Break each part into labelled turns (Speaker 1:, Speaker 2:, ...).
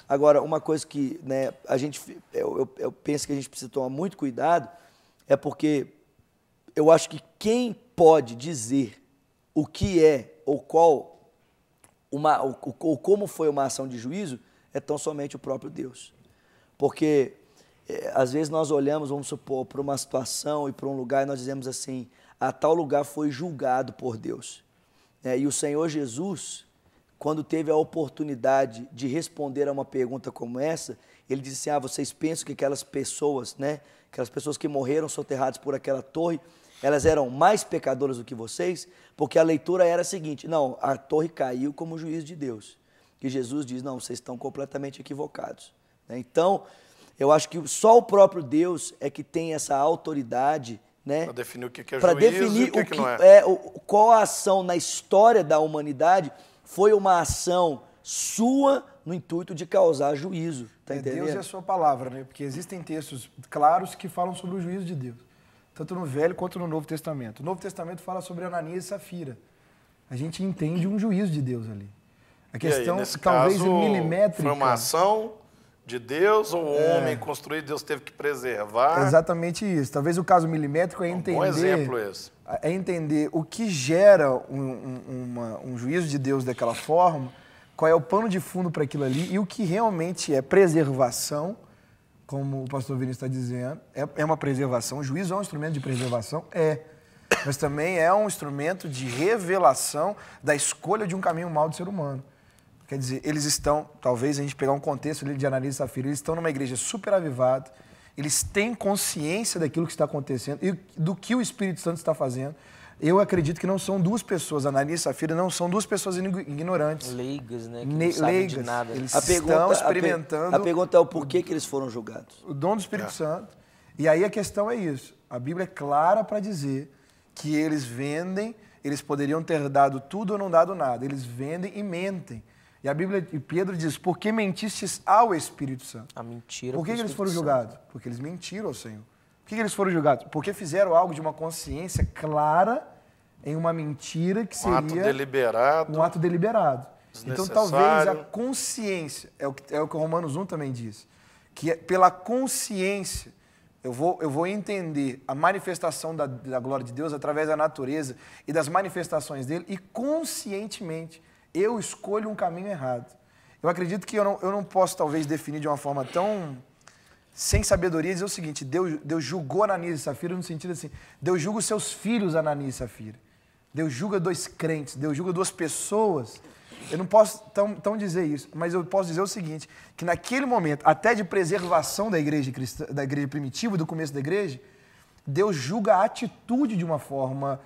Speaker 1: Agora, uma coisa que, né, eu penso que a gente precisa tomar muito cuidado é porque eu acho que quem pode dizer o que é ou ou como foi uma ação de juízo é tão somente o próprio Deus. Porque às vezes nós olhamos, vamos supor, para uma situação e para um lugar e nós dizemos assim, a tal lugar foi julgado por Deus. E o Senhor Jesus, quando teve a oportunidade de responder a uma pergunta como essa, ele disse assim, vocês pensam que aquelas pessoas que morreram soterradas por aquela torre, elas eram mais pecadoras do que vocês? Porque a leitura era a seguinte, não, a torre caiu como juízo de Deus. Que Jesus diz, não, vocês estão completamente equivocados. Então, eu acho que só o próprio Deus é que tem essa autoridade, né,
Speaker 2: para definir o que é
Speaker 1: para
Speaker 2: juízo
Speaker 1: definir
Speaker 2: e o que não é.
Speaker 1: qual a ação na história da humanidade foi uma ação sua no intuito de causar juízo. Tá entendendo?
Speaker 3: Deus é a sua palavra, né? Porque existem textos claros que falam sobre o juízo de Deus, tanto no Velho quanto no Novo Testamento. O Novo Testamento fala sobre Ananias e Safira. A gente entende um juízo de Deus ali. A questão,
Speaker 2: nesse
Speaker 3: talvez
Speaker 2: caso,
Speaker 3: milimétrica...
Speaker 2: foi uma ação de Deus ou o homem construído, Deus teve que preservar?
Speaker 3: Exatamente isso. Talvez o caso milimétrico é entender...
Speaker 2: Um exemplo esse.
Speaker 3: É entender o que gera um juízo de Deus daquela forma, qual é o pano de fundo para aquilo ali e o que realmente é preservação, como o pastor Vinícius está dizendo, é uma preservação. O juízo é um instrumento de preservação? Mas também é um instrumento de revelação da escolha de um caminho mau do ser humano. Quer dizer, eles estão, talvez a gente pegar um contexto ali de Ananias e Safira, eles estão numa igreja super avivada, eles têm consciência daquilo que está acontecendo e do que o Espírito Santo está fazendo. Eu acredito que não são duas pessoas, Ananias e Safira não são duas pessoas ignorantes.
Speaker 4: Leigas, né? Que não sabem de nada.
Speaker 3: Eles estão experimentando...
Speaker 1: A pergunta é o porquê que eles foram julgados.
Speaker 3: O dom do Espírito Santo. E aí a questão é isso. A Bíblia é clara para dizer que eles vendem, eles poderiam ter dado tudo ou não dado nada. Eles vendem e mentem. E a Bíblia, e Pedro diz, por que mentistes ao Espírito Santo?
Speaker 4: A mentira.
Speaker 3: Por que eles foram julgados? Porque eles mentiram ao Senhor. Por que eles foram julgados? Porque fizeram algo de uma consciência clara em uma mentira que seria...
Speaker 2: Um ato deliberado.
Speaker 3: Um ato deliberado. Então, talvez a consciência, é o que o Romanos 1 também diz, que pela consciência eu vou entender a manifestação da glória de Deus através da natureza e das manifestações dele e conscientemente eu escolho um caminho errado. Eu acredito que eu não posso, talvez, definir de uma forma tão sem sabedoria, dizer o seguinte, Deus julgou Ananias e Safira no sentido assim, Deus julga os seus filhos, Ananias e Safira. Deus julga dois crentes, Deus julga duas pessoas. Eu não posso tão dizer isso, mas eu posso dizer o seguinte, que naquele momento, até de preservação da igreja cristã, da igreja primitiva, do começo da igreja, Deus julga a atitude de uma forma...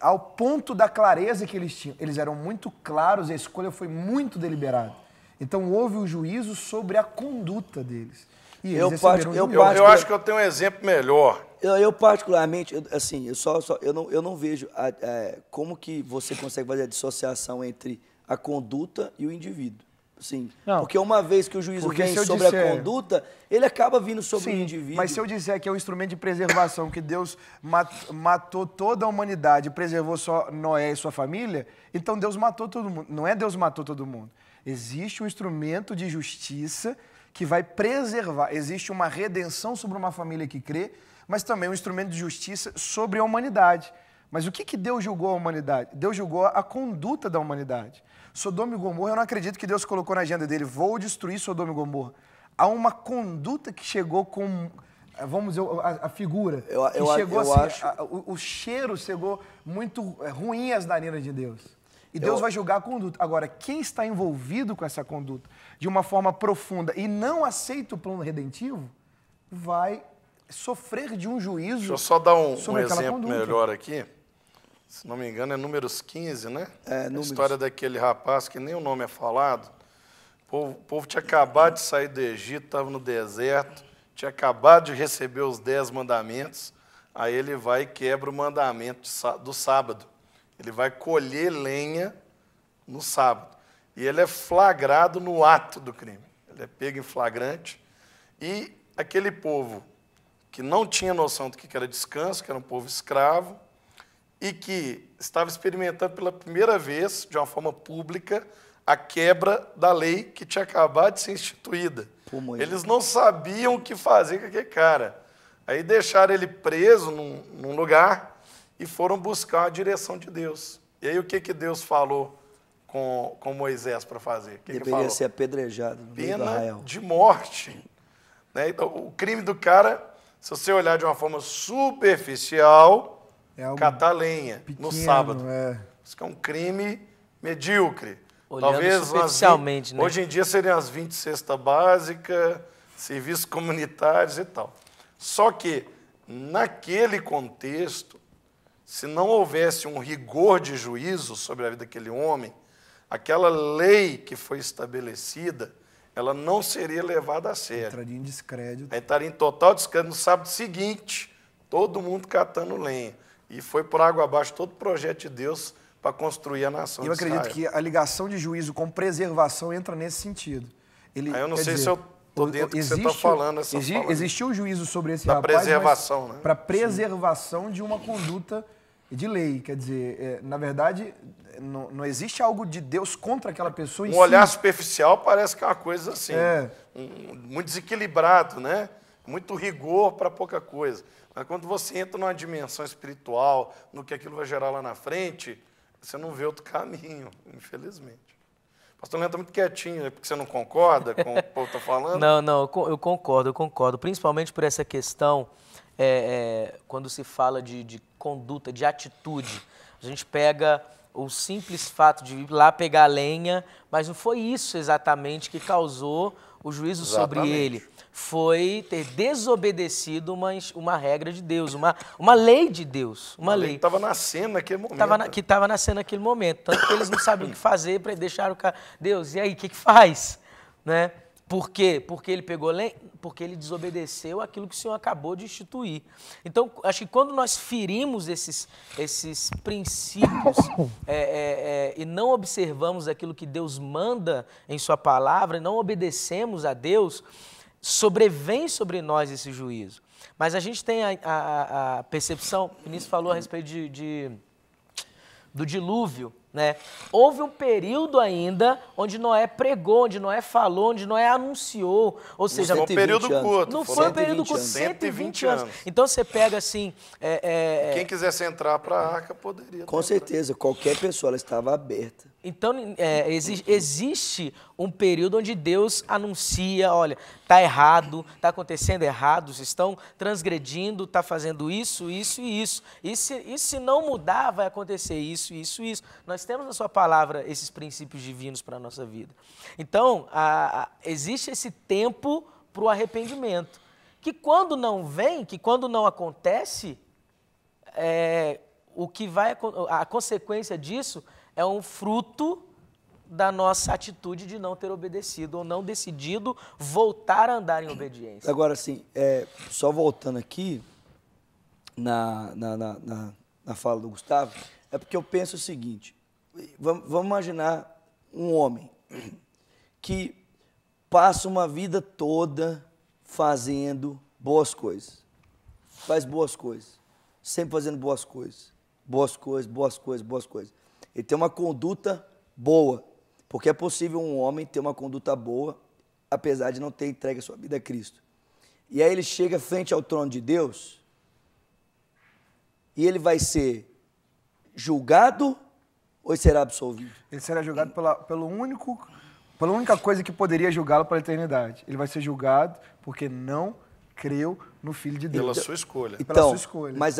Speaker 3: ao ponto da clareza que eles tinham. Eles eram muito claros e a escolha foi muito deliberada. Então houve o juízo sobre a conduta deles. E eles
Speaker 2: eu acho que eu tenho um exemplo melhor.
Speaker 1: Eu particularmente, assim, eu não vejo como que você consegue fazer a dissociação entre a conduta e o indivíduo. Sim, porque uma vez que o juízo vem sobre a conduta, ele acaba vindo sobre o indivíduo.
Speaker 3: Mas se eu disser que é um instrumento de preservação, que Deus matou toda a humanidade, preservou só Noé e sua família, então Deus matou todo mundo. Não é Deus matou todo mundo. Existe um instrumento de justiça que vai preservar. Existe uma redenção sobre uma família que crê, mas também um instrumento de justiça sobre a humanidade. Mas o que Deus julgou a humanidade? Deus julgou a conduta da humanidade. Sodoma e Gomorra, eu não acredito que Deus colocou na agenda dele, vou destruir Sodoma e Gomorra. Há uma conduta que chegou com, vamos dizer, a figura. O cheiro chegou muito ruim às narinas de Deus. E Deus vai julgar a conduta. Agora, quem está envolvido com essa conduta de uma forma profunda e não aceita o plano redentivo, vai sofrer de um juízo.
Speaker 2: Deixa eu só dar um exemplo melhor aqui. Se não me engano, é Números 15, né? A história daquele rapaz que nem o nome é falado. O povo tinha acabado de sair do Egito, estava no deserto, tinha acabado de receber os 10 mandamentos, aí ele vai e quebra o mandamento do sábado. Ele vai colher lenha no sábado. E ele é flagrado no ato do crime. Ele é pego em flagrante. E aquele povo que não tinha noção do que era descanso, que era um povo escravo, e que estava experimentando pela primeira vez, de uma forma pública, a quebra da lei que tinha acabado de ser instituída. Eles não sabiam o que fazer com aquele cara. Aí deixaram ele preso num lugar e foram buscar a direção de Deus. E aí o que Deus falou com Moisés para fazer?
Speaker 1: Deveria ser apedrejado no meio do arraial.
Speaker 2: Pena de morte. Né? Então, o crime do cara, se você olhar de uma forma superficial, catar lenha no sábado. Isso que é um crime medíocre.
Speaker 4: Olhando talvez superficialmente, né?
Speaker 2: Hoje em dia seriam as 20 cestas básicas, serviços comunitários e tal. Só que, naquele contexto, se não houvesse um rigor de juízo sobre a vida daquele homem, aquela lei que foi estabelecida, ela não seria levada a sério.
Speaker 3: Entraria em descrédito.
Speaker 2: Entraria em total descrédito. No sábado seguinte, todo mundo catando lenha. E foi por água abaixo todo o projeto de Deus para construir a nação de Israel.
Speaker 3: Eu acredito que a ligação de juízo com preservação entra nesse sentido.
Speaker 2: Eu não sei se eu estou dentro do que você está falando.
Speaker 3: Existiu o juízo sobre esse
Speaker 2: rapaz, preservação, né?
Speaker 3: Para preservação de uma conduta de lei. Quer dizer, na verdade, não existe algo de Deus contra aquela pessoa em si.
Speaker 2: Um olhar superficial parece que é uma coisa assim, muito desequilibrado, né? Muito rigor para pouca coisa. Mas quando você entra numa dimensão espiritual, no que aquilo vai gerar lá na frente, você não vê outro caminho, infelizmente. O pastor Leandro está muito quietinho, é porque você não concorda com o que o povo está falando?
Speaker 4: Não, eu concordo. Principalmente por essa questão, quando se fala de conduta, de atitude. A gente pega o simples fato de ir lá pegar lenha, mas não foi isso exatamente que causou o juízo sobre ele. Foi ter desobedecido uma regra de Deus, uma lei de Deus. Uma lei que
Speaker 2: estava nascendo naquele momento.
Speaker 4: Que estava nascendo naquele momento. Tanto que eles não sabiam o que fazer para deixar o cara. Deus, e aí, o que faz? Né? Por quê? Porque ele pegou lenha? Porque ele desobedeceu aquilo que o Senhor acabou de instituir. Então, acho que quando nós ferimos esses princípios e não observamos aquilo que Deus manda em sua palavra, e não obedecemos a Deus, sobrevém sobre nós esse juízo. Mas a gente tem a percepção, o Vinícius falou a respeito do dilúvio, né? Houve um período ainda onde Noé pregou, onde Noé falou, onde Noé anunciou. Ou seja,
Speaker 2: não foi um período curto.
Speaker 4: Não foi um período curto, 120 anos. Então você pega assim...
Speaker 2: Quem quisesse entrar para a arca poderia.
Speaker 1: Com certeza, qualquer pessoa ela estava aberta.
Speaker 4: Então, existe um período onde Deus anuncia, olha, está errado, está acontecendo errado, vocês estão transgredindo, está fazendo isso, isso e isso. E se não mudar, vai acontecer isso, isso e isso. Nós temos na sua palavra esses princípios divinos para a nossa vida. Então, existe esse tempo para o arrependimento, que quando não vem, que quando não acontece, a consequência disso é um fruto da nossa atitude de não ter obedecido ou não decidido voltar a andar em obediência.
Speaker 1: Agora, assim, só voltando aqui na fala do Gustavo, é porque eu penso o seguinte, vamos imaginar um homem que passa uma vida toda fazendo boas coisas, faz boas coisas, sempre fazendo boas coisas. Ele tem uma conduta boa, porque é possível um homem ter uma conduta boa, apesar de não ter entregue a sua vida a Cristo. E aí ele chega frente ao trono de Deus, e ele vai ser julgado ou será absolvido?
Speaker 3: Ele será julgado pela única coisa que poderia julgá-lo para a eternidade. Ele vai ser julgado porque não creu no Filho de Deus.
Speaker 2: Pela sua escolha.
Speaker 1: Então,
Speaker 3: pela sua escolha.
Speaker 1: Mas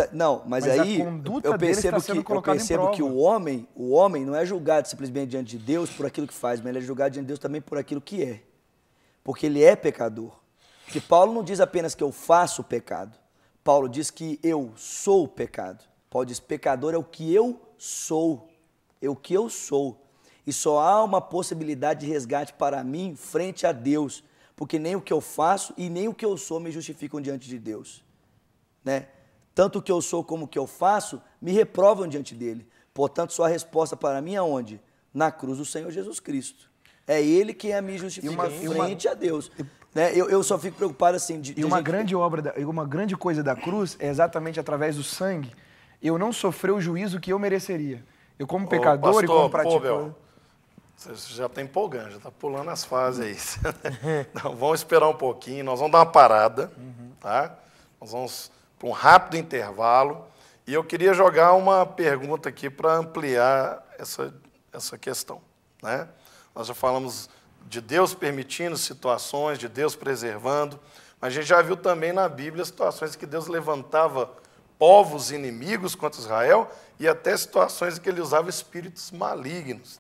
Speaker 1: aí
Speaker 3: a conduta
Speaker 1: eu percebo que o homem não é julgado simplesmente diante de Deus por aquilo que faz, mas ele é julgado diante de Deus também por aquilo que é. Porque ele é pecador. Porque Paulo não diz apenas que eu faço o pecado. Paulo diz que eu sou o pecado. Paulo diz, pecador é o que eu sou. É o que eu sou. E só há uma possibilidade de resgate para mim frente a Deus. Porque nem o que eu faço e nem o que eu sou me justificam diante de Deus. Né? Tanto o que eu sou como o que eu faço me reprovam diante dele. Portanto, sua resposta para mim é onde? Na cruz do Senhor Jesus Cristo. É ele quem a me justifica frente a Deus. Né? Eu só fico preocupado assim...
Speaker 3: uma grande coisa da cruz é exatamente através do sangue eu não sofrer o juízo que eu mereceria. Eu como pecador e como praticante...
Speaker 2: Você já está empolgando, já está pulando as fases aí. Não, vamos esperar um pouquinho, nós vamos dar uma parada, tá? Nós vamos para um rápido intervalo. E eu queria jogar uma pergunta aqui para ampliar essa questão, né? Nós já falamos de Deus permitindo situações, de Deus preservando, mas a gente já viu também na Bíblia situações em que Deus levantava povos inimigos contra Israel e até situações em que ele usava espíritos malignos.